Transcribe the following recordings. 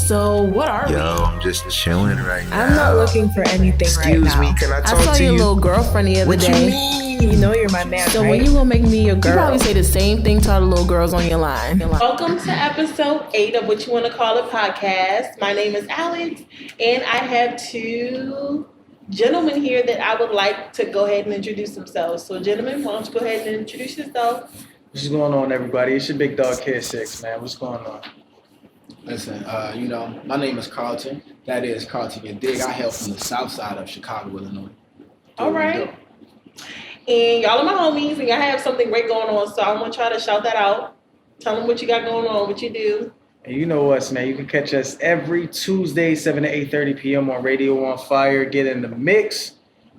So what are we? Yo, I'm just chilling right now. I'm not looking for anything right now. Excuse me, can I talk to you? I saw your little girlfriend the other What day. you mean? You know you're my man, So right? when you gonna make me your girl? You probably say the same thing to all the little girls on your line. Welcome to episode 8 of What You Want to Call It podcast. My name is Alex, and I have two gentlemen here that I would like to go ahead and introduce themselves. So, gentlemen, why don't you go ahead and introduce yourself? What's going on, everybody? It's your big dog, Kid 6, man. What's going on? Listen, my name is Carlton. That is Carlton, you dig. I hail from the south side of Chicago, Illinois. All right. And y'all are my homies, and y'all have something great going on, so I'm going to try to shout that out. Tell them what you got going on, what you do. And you know us, man. You can catch us every Tuesday, 7 to 8:30 p.m. on Radio on Fire. Get in the mix.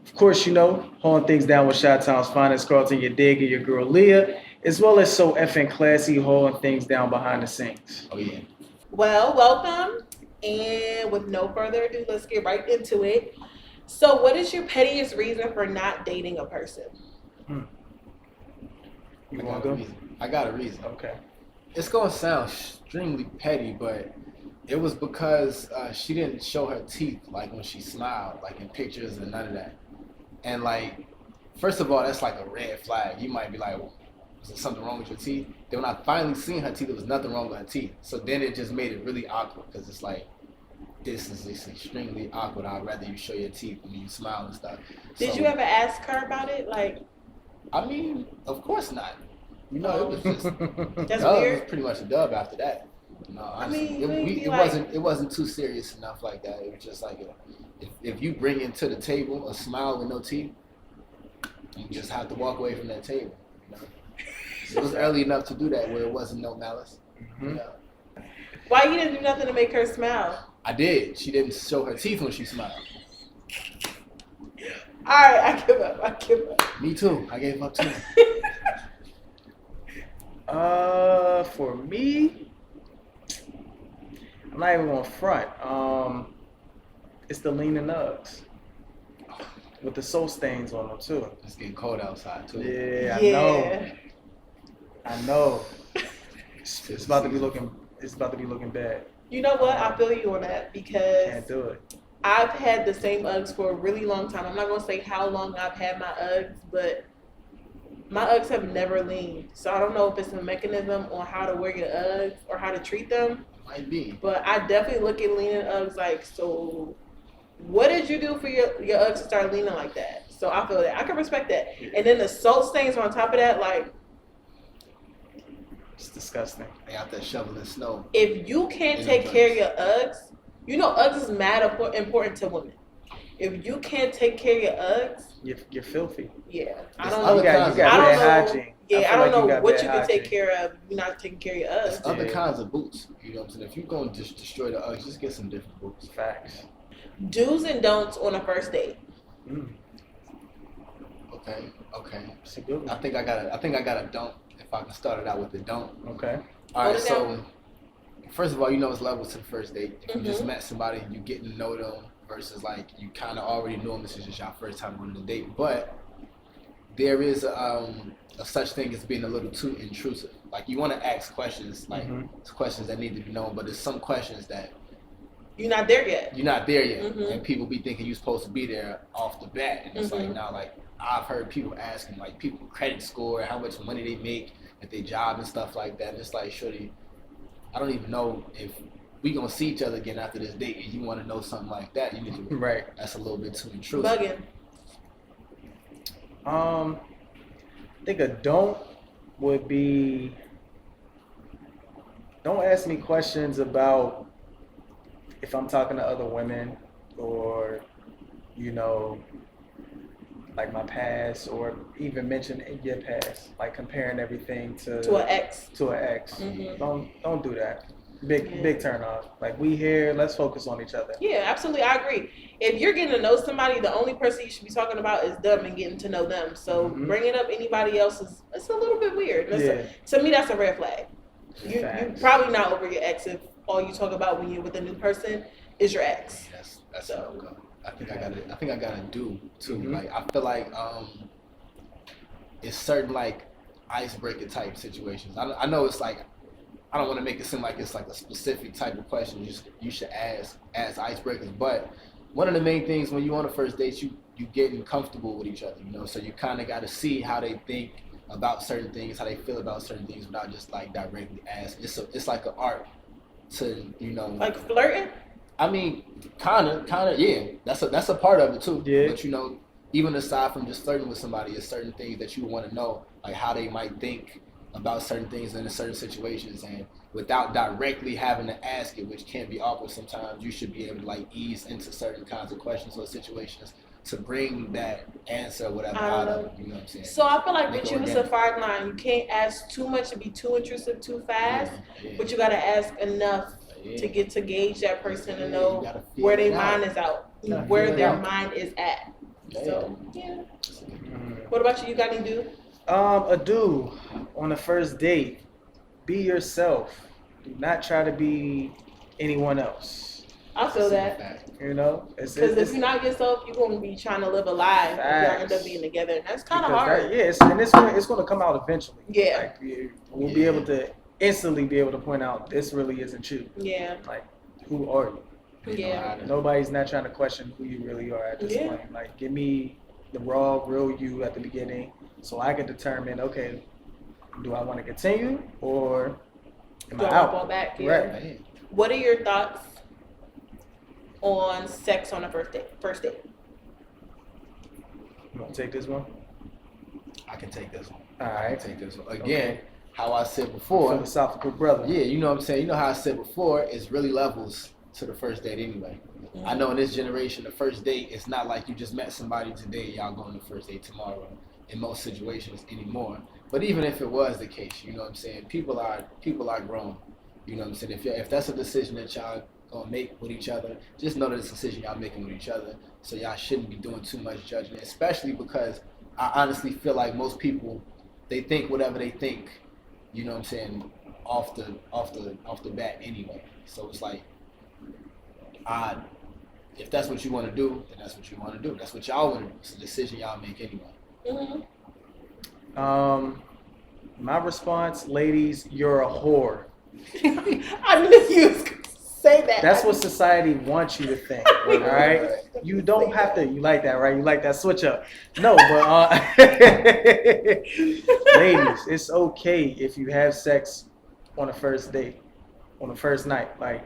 Of course, holding things down with Chi-Town's finest, Carlton, your dig, and your girl Leah, as well as So effing classy, holding things down behind the scenes. Oh, yeah. Well, welcome. And with no further ado, let's get right into it. So what is your pettiest reason for not dating a person? You want to go? I got a reason. Okay. It's going to sound extremely petty, but it was because she didn't show her teeth, like, when she smiled, like, in pictures and none of that. And, like, first of all, that's like a red flag. You might be like, well, is there something wrong with your teeth? Then when I finally seen her teeth, there was nothing wrong with her teeth. So then it just made it really awkward because it's like, this is extremely awkward. I'd rather you show your teeth when you smile and stuff. Did you ever ask her about it? Like, I mean, of course not. It was just that's dub. weird. It was pretty much a dub after that. No, honestly, I mean, it wasn't too serious enough like that. It was just like, if you bring into the table a smile with no teeth, you just have to walk away from that table. It was early enough to do that where it wasn't no malice. Mm-hmm. Why you didn't do nothing to make her smile? I did. She didn't show her teeth when she smiled. All right, I give up. Me too. I gave up too. For me, I'm not even gonna front. It's the leaning nugs with the soul stains on them too. It's getting cold outside too. Yeah, Yeah. I know. It's about to be looking. It's about to be looking bad. You know what? I feel you on that because Can't do it. I've had the same Uggs for a really long time. I'm not going to say how long I've had my Uggs, but my Uggs have never leaned. So I don't know if it's a mechanism on how to wear your Uggs or how to treat them. Might be. But I definitely look at leaning Uggs like, so what did you do for your Uggs to start leaning like that? So I feel that. I can respect that. And then the salt stains on top of that, like, It's disgusting. They out there shoveling snow. if you can't take care of your Uggs, Uggs is mad important to women. If you can't take care of your Uggs, You're filthy. yeah, I There's don't other know. kinds You got I don't bad know. hygiene. Yeah, I feel don't like know got what bad you can take hygiene. care of. You're not taking care of your There's Uggs. other Yeah. kinds of boots. You know what I'm saying? If you're going to just destroy the Uggs, just get some different boots. Facts. Do's and don'ts on a first date. Okay. It's a good one. I think I got a don't. If I can start it out with the don't. Okay. All right. Hold it So first of all, it's levels to the first date. If you just Mhm. met somebody, you get to know them versus like you kind of already know them. This is just your first time going on a date, but there is a such thing as being a little too intrusive. Like you want to ask questions, like questions that need to be known, but there's some questions that You're not there yet. you're not there yet, Mhm. and people be thinking you're supposed to be there off the bat, and it's like now, like I've heard people asking like people credit score, how much money they make at their job and stuff like that. And it's like, shorty, I don't even know if we gonna see each other again after this date, and you want to know something like that. You need to Right. That's a little bit too intrusive. Bugging. I think a don't would be, don't ask me questions about if I'm talking to other women or, like my past, or even mention your past, like comparing everything to an ex. To an ex. Mhm. Don't do that. Big turn off. Like, we here, let's focus on each other. Yeah, absolutely. I agree. If you're getting to know somebody, the only person you should be talking about is them and getting to know them. So bringing up anybody else it's a little bit weird. To me, that's a red flag. You're probably not over your ex if all you talk about when you're with a new person is your ex. That's so. No-go. I think I gotta do too. Like I feel like it's certain like icebreaker type situations. I know it's like I don't want to make it seem like it's like a specific type of question you should ask as icebreakers, but one of the main things when you on a first date, you getting comfortable with each other, you know, so you kind of got to see how they think about certain things, how they feel about certain things without just like directly asking. It's like an art to, you know, like flirting. I mean, kind of, yeah. That's a part of it too. Yeah. But you know, even aside from just flirting with somebody, there's certain things that you want to know, like how they might think about certain things in certain situations, and without directly having to ask it, which can be awkward sometimes, you should be able to like ease into certain kinds of questions or situations to bring that answer or whatever out of it. You know what I'm saying? So I feel like Make with it you, it's a fine line. You can't ask too much and be too intrusive too fast, but you gotta ask enough to get to gauge that person and know where their mind is out, where their mind is at. So yeah. What about you? You got any dude? A dude on the first date, be yourself. Do not try to be anyone else. I feel that. You know, because if you're not yourself, you're going to be trying to live a lie. If y'all end up being together, and that's kind of hard. It's going to come out eventually. Yeah. Like we'll be able to instantly be able to point out this really isn't you. Yeah. Like, who are you? Yeah. Nobody's not trying to question who you really are at this point. Like, give me the raw, real you at the beginning, so I can determine, okay, do I want to continue or am I out? Fall back? Yeah. Right. What are your thoughts on sex on a first date? You want to take this one? I can take this one. All right. I can take this one. Again, how I said before. Philosophical brother. Yeah, you know what I'm saying? You know how I said before, it's really levels to the first date anyway. Mm-hmm. I know in this generation, the first date, it's not like you just met somebody today, y'all going to the first date tomorrow in most situations anymore. But even if it was the case, you know what I'm saying? People are grown. You know what I'm saying? If that's a decision that y'all gonna make with each other, just know that it's a decision y'all making with each other. So y'all shouldn't be doing too much judgment, especially because I honestly feel like most people, they think whatever they think, you know what I'm saying, off the bat anyway. So it's like, if that's what you want to do, then that's what you want to do. That's what y'all want to do. It's a decision y'all make anyway. Mm-hmm. My response, ladies, you're a whore. I knew you was gonna say that. That's what society wants you to think. All right, you don't have to. You like that, right? You like that switch up. No, but ladies, it's okay if you have sex on a first date, on the first night. Like,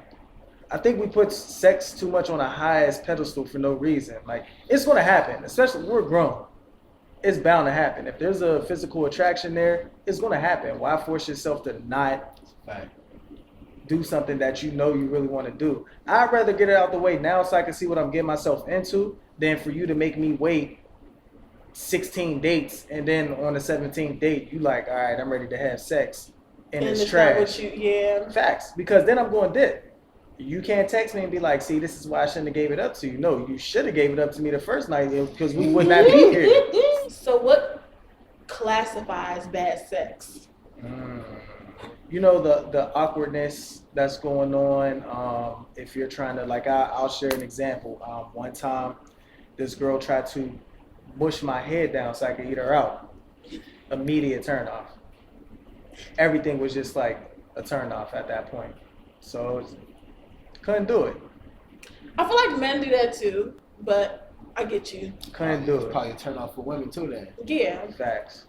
I think we put sex too much on a highest pedestal for no reason. Like, it's gonna happen, especially we're grown. It's bound to happen. If there's a physical attraction there, it's gonna happen. Why force yourself to not do something that you know you really want to do? I'd rather get it out the way now so I can see what I'm getting myself into than for you to make me wait 16 dates and then on the 17th date you like, all right, I'm ready to have sex and it's trash. Facts. Because then I'm going dip. You can't text me and be like, see, this is why I shouldn't have gave it up to you. No, you should have gave it up to me the first night because we would not be here. So what classifies bad sex? You know, the awkwardness that's going on. If you're trying to, like, I'll share an example. One time, this girl tried to mush my head down so I could eat her out. Immediate turn off. Everything was just like a turn off at that point. So couldn't do it. I feel like men do that too, but I get you. Couldn't do it. Probably a turn off for women too then. Yeah. Facts.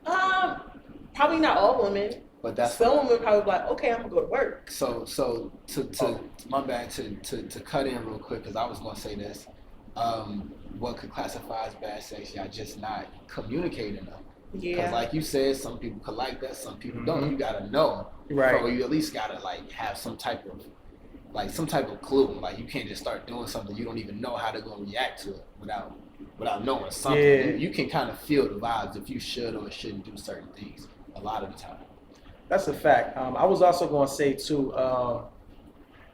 Probably not all women. But that's some women probably like, okay, I'm gonna go to work. So to my bad to cut in real quick because I was gonna say this. What could classify as bad sex? Y'all just not communicating enough. Yeah. Because like you said, some people could like that, some people don't. You gotta know, right? Or you at least gotta like have some type of clue. Like you can't just start doing something you don't even know how to go react to it without knowing something. Yeah. You can kind of feel the vibes if you should or shouldn't do certain things a lot of the time. That's a fact. I was also going to say too,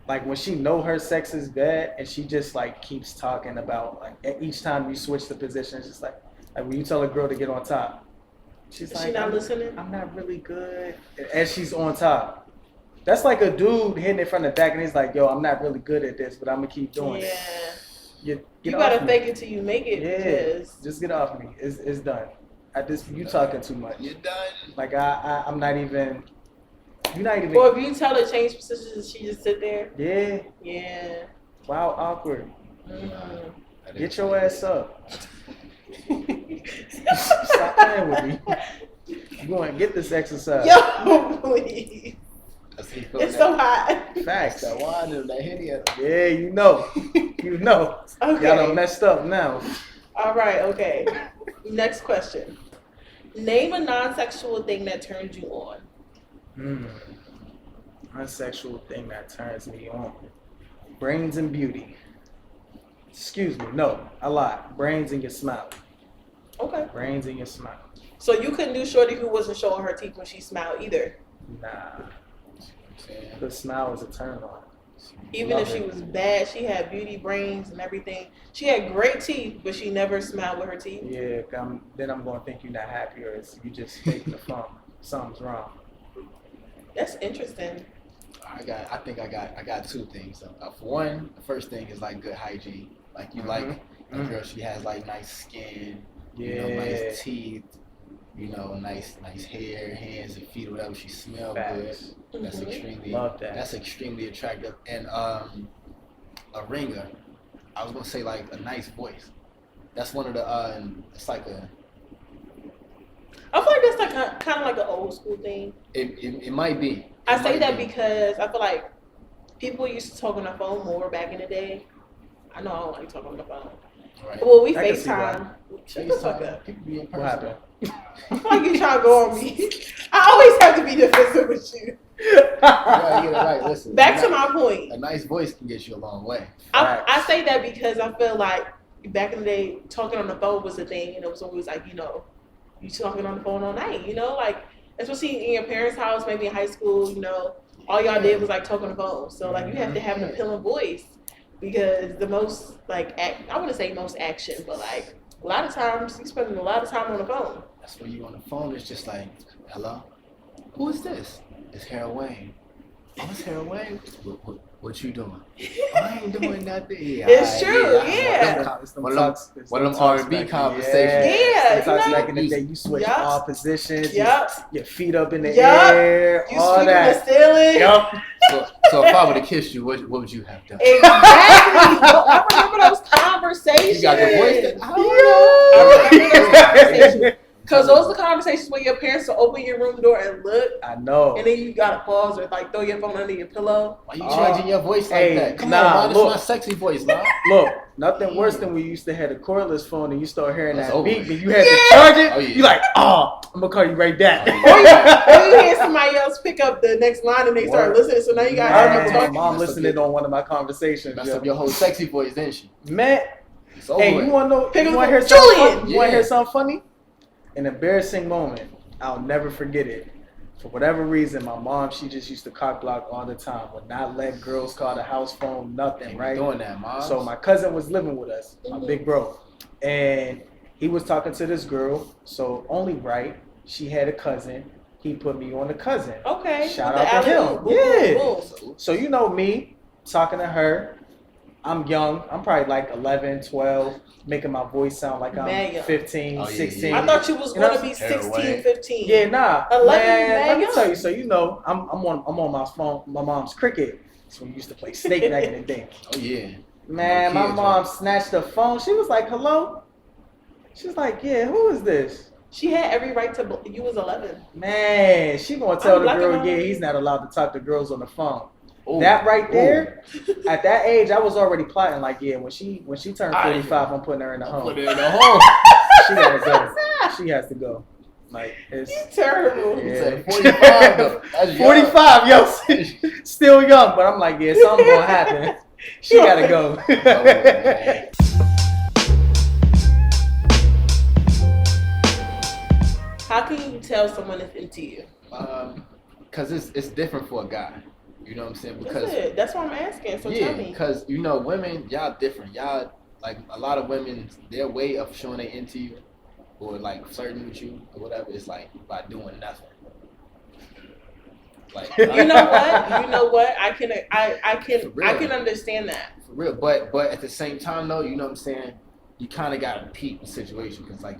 like when she know her sex is bad and she just like keeps talking about like each time you switch the position, it's just like when you tell a girl to get on top, she's like, not listening? I'm not really good. As she's on top. That's like a dude hitting it from the back and he's like, yo, I'm not really good at this, but I'm going to keep doing it. You gotta fake it till you make it. Yeah, just get off me. It's done. You talking too much. You're done. Like I'm not even You're not even. Or if you tell her to change positions, she just sit there. Yeah. Yeah. Wow, awkward. Mm. Get your ass up. Stop playing with me. You going to get this exercise. Yo, please. It's so hot. Facts. That wine and that Henny. Yeah, you know. You know. Okay. Y'all done messed up now. All right, okay. Next question. Name a non-sexual thing that turns you on. Unsexual thing that turns me on. Brains and beauty. Excuse me. No, I lied. Brains and your smile. Okay. Brains and your smile. So you couldn't do shorty who wasn't showing her teeth when she smiled either? Nah. The smile is a turn on. Even if she was bad, she had beauty, brains, and everything. She had great teeth, but she never smiled with her teeth. Yeah, then I'm going to think you're not happy or you just faking the funk. Something's wrong. That's interesting. I think I got two things. For one, the first thing is like good hygiene. Like you like a girl, she has like nice skin, nice teeth, nice hair, hands and feet, whatever. She smells good. That's extremely Love that. That's extremely attractive. And a ringer, I was gonna say like a nice voice. That's one of the it's like a. I feel like that's like kind of like an old school thing. It might be. I say that because I feel like people used to talk on the phone more back in the day. I know I don't like talking on the phone. Right. Well, we I can see FaceTime. Shut the fuck up. People be in person. What happened? I feel like you trying to go on me. I always have to be defensive with you. Yeah, you get it right. Listen. Back to my point. A nice voice can get you a long way. I say that because I feel like back in the day, talking on the phone was a thing, and it was always like, you talking on the phone all night, like, especially in your parents' house, maybe in high school, all y'all did was like talk on the phone. So like you have to have an appealing voice because the most like I wouldn't say most action, but like a lot of times you spending a lot of time on the phone. That's when you on the phone. It's just like, hello, who is this? It's Harold Wayne. Oh, it's Harold Wayne. What you doing? I ain't doing nothing. Yeah, it's true. Yeah. One of them R&B conversations. Yeah. Back in the day, you switch all positions. Yep. Your feet up in the air. You all sweeping that. the ceiling. Yep. So if I would have kissed you, what would you have done? Exactly. I remember those conversations. You got the voice. I remember those conversations. Because those are the conversations where your parents will open your room door and look. I know. And then you gotta pause or like throw your phone under your pillow. Why you changing your voice like that? Come on, man. It's my sexy voice, man. Look, nothing worse than when you used to have a cordless phone and you start hearing that over. beat and you had to charge it. Oh, yeah. You like, I'm gonna call you right back. Or you hear somebody else pick up the next line and they start listening. So now you gotta I remember my talking. mom listening on one of my conversations. Messed up your whole sexy voice, didn't she? Man, hey, you wanna know? You wanna hear Julian. something funny? You wanna hear something funny? An embarrassing moment. I'll never forget it. For whatever reason, my mom, she just used to cock block all the time. Would not let girls call the house phone, nothing, right? Doing that, mom. So my cousin was living with us, my big bro. And he was talking to this girl. So only right, she had a cousin. He put me on the cousin. Okay. Shout out to him. Yeah. So you know me, talking to her. I'm young. I'm probably like 11, 12, making my voice sound like I'm 15, 16. I thought you was going to be 16, 15. Yeah, nah. 11, man, let me young. tell you. So I'm on my phone, my mom's cricket. So we used to play Snake back in the day. Oh yeah. Man, my mom snatched the phone. She was like, "Hello." She was like, "Yeah, who is this?" She had every right to. You was 11. Man, she gonna tell the girl, "Yeah, he's not allowed to talk to girls on the phone." Ooh. That right there, at that age, I was already plotting. Like, yeah, when she turned 45, I'm putting her in the home. Put her in the home. She gotta go. She has to go. Like, it's terrible. Yeah. 45 though. That's 45, yo, still young, but I'm like, yeah, something's gonna happen. She gotta go. How can you tell someone is into you? Because it's different for a guy. You know what I'm saying? Because that's what I'm asking. So tell me. Because women, y'all different. Y'all like a lot of women. Their way of showing they into you, or like flirting with you, or whatever, is like by doing nothing. Like you know what? I can understand that. For real, but at the same time though, you know what I'm saying? You kind of gotta peep the situation because like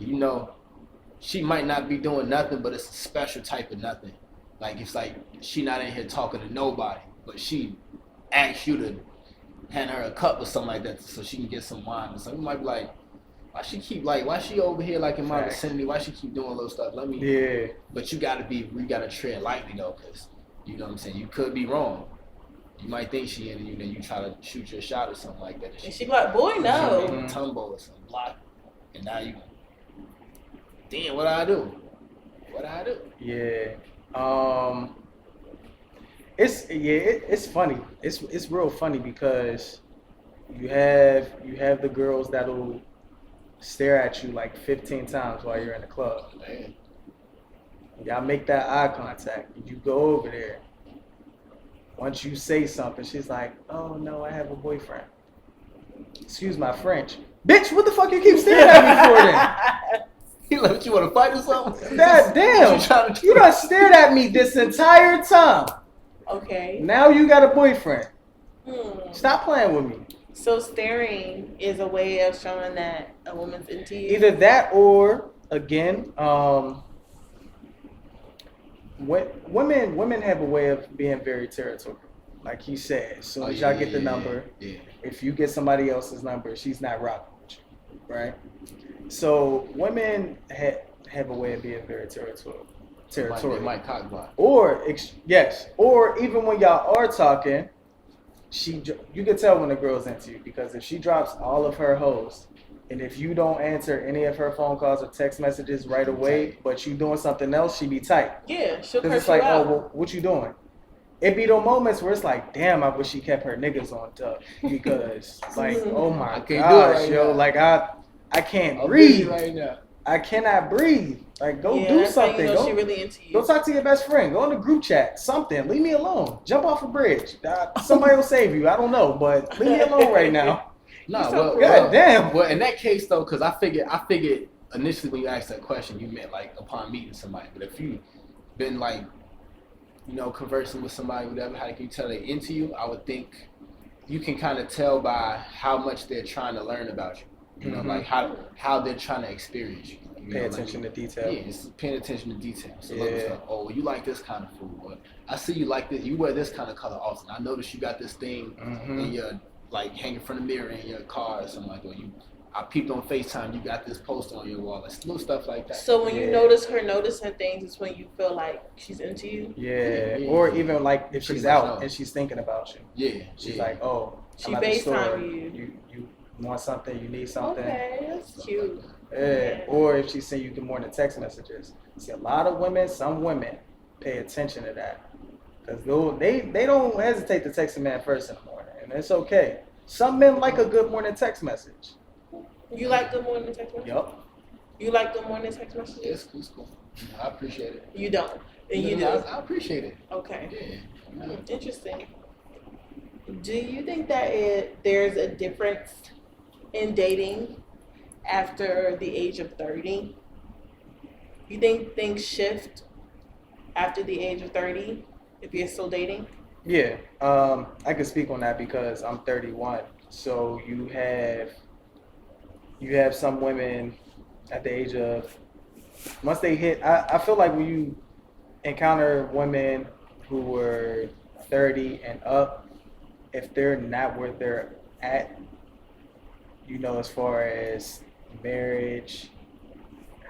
she might not be doing nothing, but it's a special type of nothing. Like it's like she not in here talking to nobody, but she asks you to hand her a cup or something like that so she can get some wine or something. You might be like, why she over here like in my vicinity? Why she keep doing little stuff? Yeah. But you gotta tread lightly though, because you know what I'm saying. You could be wrong. You might think she in, and you try to shoot your shot or something like that. And she be like, boy, no. She made a tumble or something, block, and now you. Damn, what do I do? Yeah. It's funny. It's real funny because you have the girls that'll stare at you like 15 times while you're in the club. Man. Y'all make that eye contact. You go over there. Once you say something, she's like, "Oh no, I have a boyfriend." Excuse my French. Bitch, what the fuck you keep staring at me for then? He let you want to fight or something? God damn. You done stared at me this entire time. Okay. Now you got a boyfriend. Stop playing with me. So staring is a way of showing that a woman's into you? Either that or, again, women have a way of being very territorial. Like he said, as soon as y'all get the number, if you get somebody else's number, she's not rocking with you, right? So women have a way of being very territorial. Might cock block. Or even when y'all are talking, you can tell when a girl's into you, because if she drops all of her hoes, and if you don't answer any of her phone calls or text messages right away, but you doing something else, she be tight. Yeah, she'll curse it's you like, out. oh, well, what you doing? It be those moments where it's like, damn, I wish she kept her niggas on top, because like, oh my gosh, yo, like I can't breathe right now. I cannot breathe. Like, go do that's something. How you know she really into you. Go talk to your best friend. Go in the group chat. Something. Leave me alone. Jump off a bridge. Somebody will save you. I don't know, but leave me alone right now. No, God damn. Well, in that case though, because I figured initially when you asked that question, you meant like upon meeting somebody. But if you've been like, conversing with somebody, whatever, how can you tell they're into you? I would think you can kind of tell by how much they're trying to learn about you. Like how they're trying to experience you. Pay attention to detail. Yeah, it's paying attention to details. So like, oh, you like this kind of food. Or I see you like this. You wear this kind of color often. I noticed you got this thing in your, like, hanging from the mirror in your car or something like that. I peeped on FaceTime. You got this poster on your wall. It's little stuff like that. So when you notice her noticing things, it's when you feel like she's into you. Yeah. Or even like if she's out and she's thinking about you. Yeah. She's like, oh, she FaceTime you. You want something? You need something? Okay, that's cute. Yeah. Or if she send you good morning text messages. See, a lot of women, some women pay attention to that, because they don't hesitate to text a man first in the morning, and it's okay. Some men like a good morning text message. You like good morning text messages? Yup. You like good morning text messages? It's cool. I appreciate it. You don't, and you do. I appreciate it. Okay. Yeah. Interesting. Do you think that there's a difference in dating after the age of 30? You think things shift after the age of 30 if you're still dating? Yeah, I can speak on that because I'm 31. So you have some women at the age of, once they hit, I feel like when you encounter women who were 30 and up, if they're not where they're at, as far as marriage,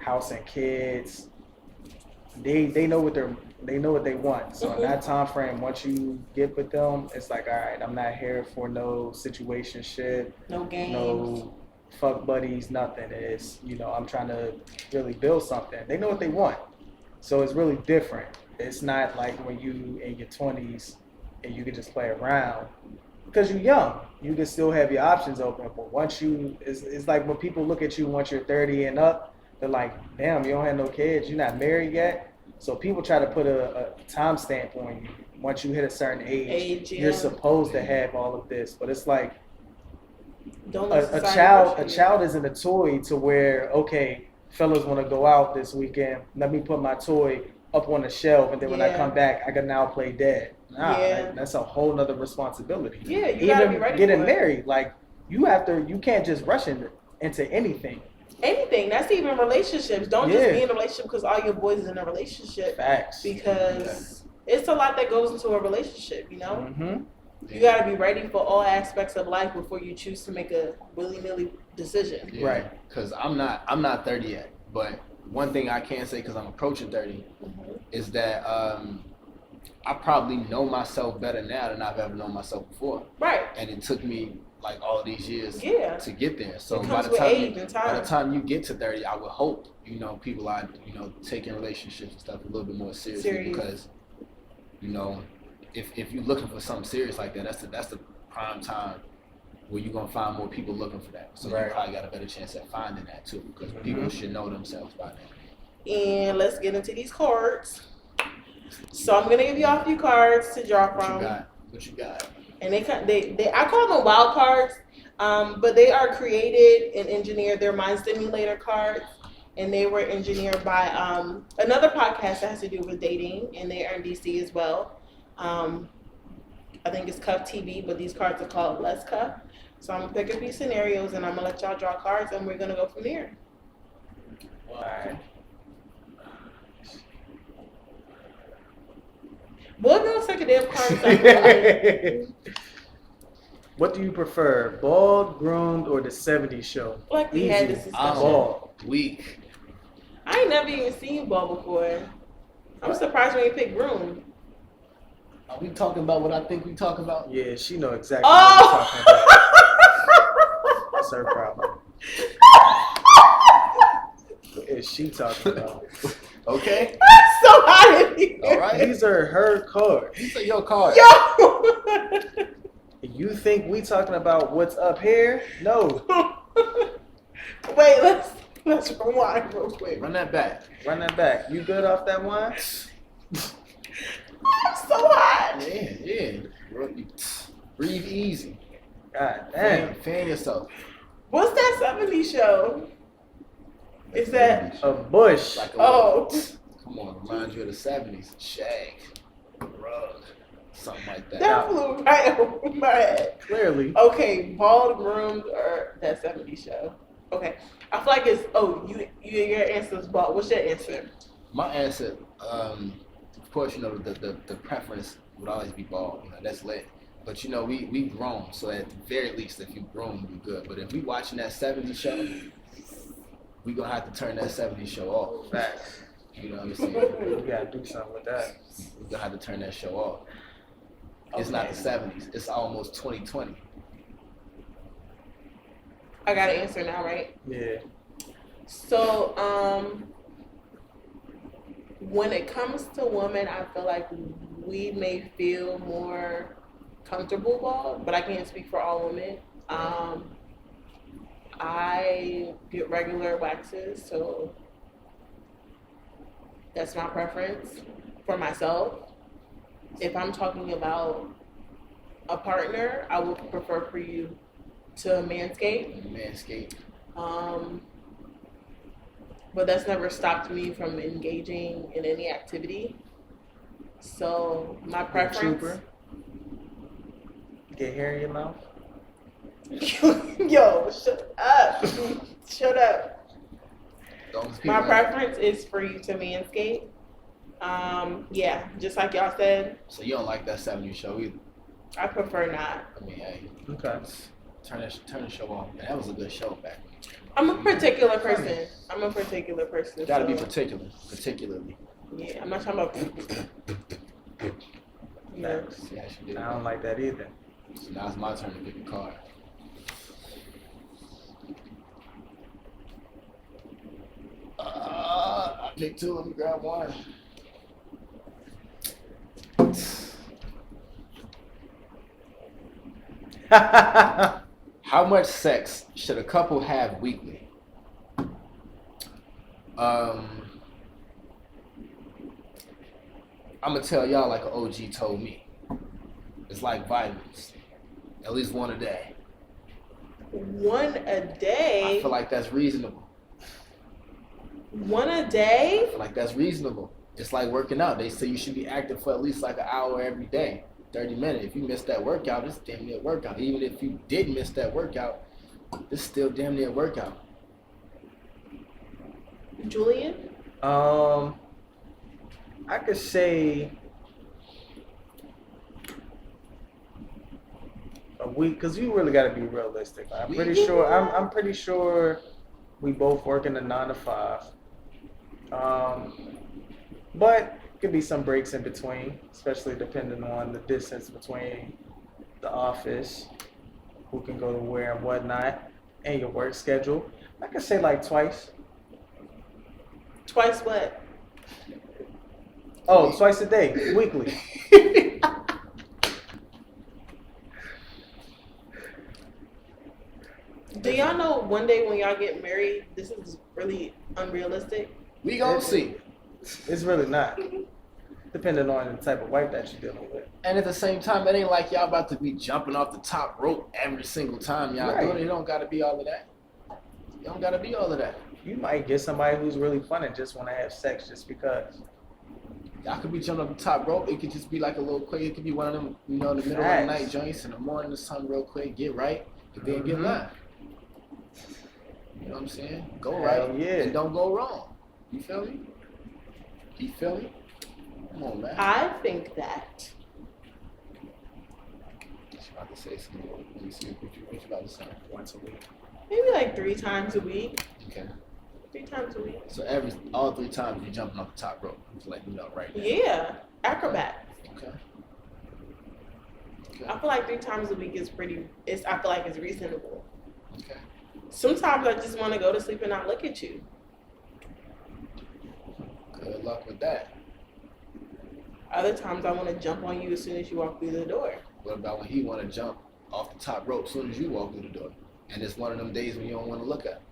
house and kids, they know what they want. So in that time frame, once you get with them, it's like, all right, I'm not here for no situationship, no games, no fuck buddies, nothing. It's I'm trying to really build something. They know what they want, so it's really different. It's not like when you in your 20s and you can just play around. Because you're young, you can still have your options open. But once it's like when people look at you once you're 30 and up, they're like, damn, you don't have no kids, you're not married yet. So people try to put a time stamp on you. Once you hit a certain age, you're supposed to have all of this. But it's like a child isn't a toy to where, okay, fellas want to go out this weekend, let me put my toy up on the shelf, and then when I come back, I can now play dead. That's a whole nother responsibility. Yeah, you gotta be ready getting for it. married, like you can't just rush into anything. Anything. That's even relationships. Don't just be in a relationship because all your boys is in a relationship. Facts. Because it's a lot that goes into a relationship, you know? Mm-hmm. You got to be ready for all aspects of life before you choose to make a willy-nilly decision. Yeah, right. Because I'm not 30 yet. But one thing I can say, because I'm approaching 30, is that I probably know myself better now than I've ever known myself before. Right. And it took me like all these years to get there. So by the time you get to 30, I would hope, you know, people are, you know, taking relationships and stuff a little bit more seriously because, you know, if you're looking for something serious like that, that's the prime time where you're gonna find more people looking for that. So you probably got a better chance at finding that too, because people should know themselves by now. And let's get into these cards. So I'm gonna give you all a few cards to draw from. What you got? And they I call them wild cards, but they are created and engineered. They're mind stimulator cards, and they were engineered by another podcast that has to do with dating, and they are in DC as well. I think it's Cuff TV, but these cards are called Less Cuff. So I'm gonna pick a few scenarios, and I'm gonna let y'all draw cards, and we're gonna go from there. All right. Boy, don't take a damn card. What do you prefer, bald, groomed, or the 70s show? Like we had this discussion. Bald. Weak. I ain't never even seen you bald before. I'm surprised when you picked groomed. Are we talking about what I think we talk about? Yeah, she know exactly what we're talking about. That's her problem. What is she talking about? Okay. I'm so hot in here. All right. These are her cards. These are your cards. Yo. You think we talking about what's up here? No. Wait, let's rewind real quick. Run that back. Run that back. You good off that wine? I'm so hot. Yeah. Breathe easy. God damn. Fan yourself. What's that 70s show? Is that a bush? Like come on, remind you of the 70s. Shag, rug, something like that. That flew right over my head. Clearly. Okay, bald, groomed, or that 70s show. Okay, I feel like it's your answer is bald. What's your answer? My answer, of course, you know the preference would always be bald. You know, that's lit. But you know, we grown, so at the very least, if you grown, we good. But if we watching that 70s show, we gonna have to turn that 70s show off. Facts. You know what I'm saying? We gotta do something with that. We gonna have to turn that show off. It's not the 70s. It's almost 2020. I got an answer now, right? Yeah. So, when it comes to women, I feel like we may feel more comfortable bald, but I can't speak for all women. I get regular waxes, so that's my preference for myself. If I'm talking about a partner, I would prefer for you to manscape. But that's never stopped me from engaging in any activity. So my preference. Get hair in your mouth. Yo, shut up. Shut up. My preference is for you to manscape. Yeah, just like y'all said. So you don't like that 70s show either? I prefer not. I mean, hey. Okay. Turn the show off. Man, that was a good show back then. I'm a particular person. You gotta be particularly. Yeah, I'm not talking about. Yeah, I don't like that either. So now it's my turn to pick a card. I picked two. Let me grab one. How much sex should a couple have weekly? I'm gonna tell y'all like an OG told me. It's like vitamins. At least one a day. One a day? I feel like that's reasonable. One a day? I feel like that's reasonable. It's like working out. They say you should be active for at least like an hour every day. 30 minutes. If you miss that workout, it's damn near a workout. Even if you did miss that workout, it's still damn near a workout. Julian? I could say a week, because you really got to be realistic. I'm pretty sure we both work in a 9 to 5. But could be some breaks in between, especially depending on the distance between the office, who can go to where and whatnot, and your work schedule. I could say like twice. Twice what? Oh, twice a day, weekly. Do y'all know one day when y'all get married, this is really unrealistic? We gonna see. It's really not. Depending on the type of wife that you're dealing with. And at the same time, it ain't like y'all about to be jumping off the top rope every single time y'all do it. It don't gotta be all of that. You don't gotta be all of that. You might get somebody who's really fun and just want to have sex just because. Y'all could be jumping off the top rope. It could just be like a little quick. It could be one of them, in the middle of the night joints in the morning or something real quick. Get right, and then get left. You know what I'm saying? Go right and don't go wrong. You feel me? Come on, man. I think that. She's about to say something. Let me see what you about to say. Once a week. Maybe like 3 times a week. Okay. 3 times a week. So all 3 times you're jumping off the top rope. I'm just letting you know right now. Yeah. Acrobat. Okay. I feel like 3 times a week is I feel like it's reasonable. Okay. Sometimes I just want to go to sleep and not look at you. Good luck with that. Other times I want to jump on you as soon as you walk through the door. What about when he want to jump off the top rope as soon as you walk through the door? And it's one of them days when you don't want to look at him.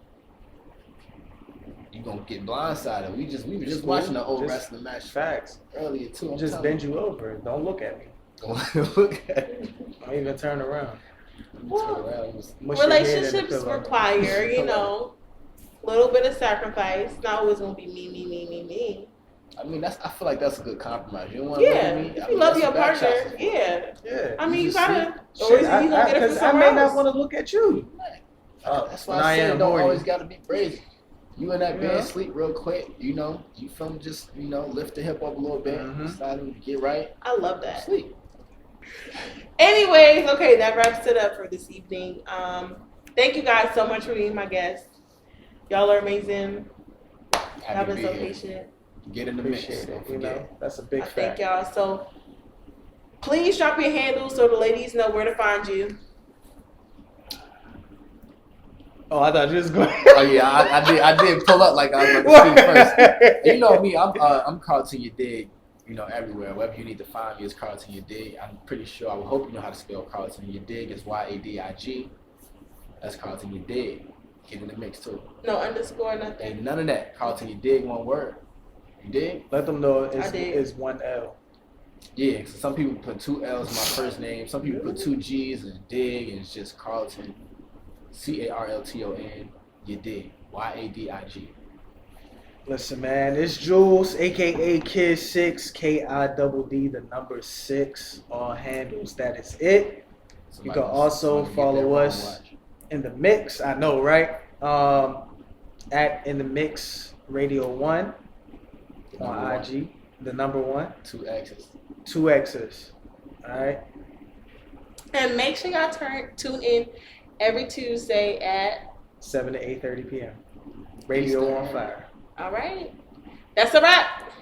You gonna get blindsided. We were just watching the old wrestling match facts earlier too. Just bend you over. Don't look at me. Don't look at me. Don't even turn around. Well, relationships require, a little bit of sacrifice. Not always gonna be me. I mean, I feel like that's a good compromise. You don't want to look at me. If you love your partner, yeah. I mean, you gotta. Or is you gonna get it from somewhere I may else? not want to look at you. That's why I said it don't always gotta be crazy. You in that bed, sleep real quick. You feel me? Just lift the hip up a little bit. Decide to get right. I love that. Sleep. Anyways, okay, that wraps it up for this evening. Thank you guys so much for being my guests. Y'all are amazing. Y'all been so patient. Get in the mix. That's a big fact. Thank y'all. So please drop your handles so the ladies know where to find you. Oh, I thought you was going. Oh yeah, I did pull up like I was about to speak first. You know me, I'm Carlton, you dig. Everywhere. Wherever you need to find me is Carlton, you dig. I'm pretty sure. I would hope you know how to spell Carlton, you dig. It's YADIG. That's Carlton, you dig. Get in the mix too. No underscore, nothing. Ain't none of that. Carlton, you dig. One word. You dig? Let them know it's 1 L. Yeah, so some people put 2 L's in my first name. Some people put 2 G's and dig, and it's just Carlton. CARLTON. You dig. YADIG. Listen, man, it's Jules, aka Kid 6, KIDD, the number 6. All handles. That is it. You can also follow us in the mix. I know, right? At In The Mixx Radio 1 on IG. The number 1. 2 X's. 2 X's. All right. And make sure y'all tune in every Tuesday at 7 to 8:30 p.m. Radio on fire. All right. That's a wrap.